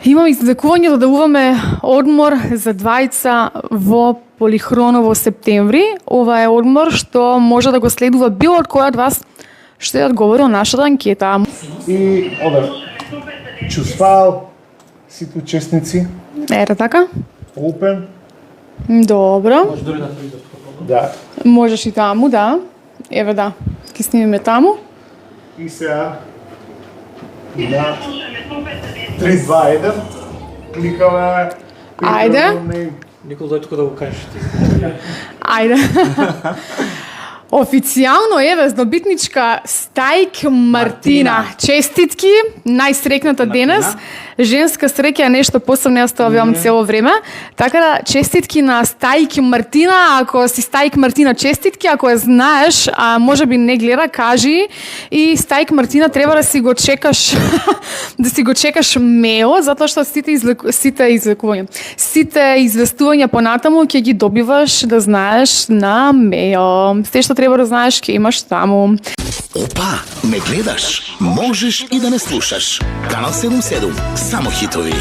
Имаме извлекување да давуваме одмор за двајца во Полихроново септември. Ова е одмор што може да го следува било од кој од вас што ја одговори на нашата анкета. И ода чувствал сите учесници. Ете така? Open. Добро. Може дори да придат. Да. Можеш и таму, да. Еве да. Ке снимиме таму. И сега на 3, 2, 1 кликаме. Ајде. Никол дојде тука да го кажеш ти. Ајде. Официјално еве добитничка Стајк Мартина. Честитки, најсрекната денес. Женска среќа е нешто посебно, јас тоа велам цело време. Така да честитки на Стајк Мартина, ако си Стајк Мартина честитки, ако ја знаеш, а можеби не гледа, кажи. И Стајк Мартина треба да си го чекаш да си го чекаш мео, затоа што сите известувања понатаму ќе ги добиваш, да знаеш, на мео. Се што треба да знаеш ќе имаш таму. Опа, не гледаш? Можеш и да не слушаш. Канал 77, само хитови.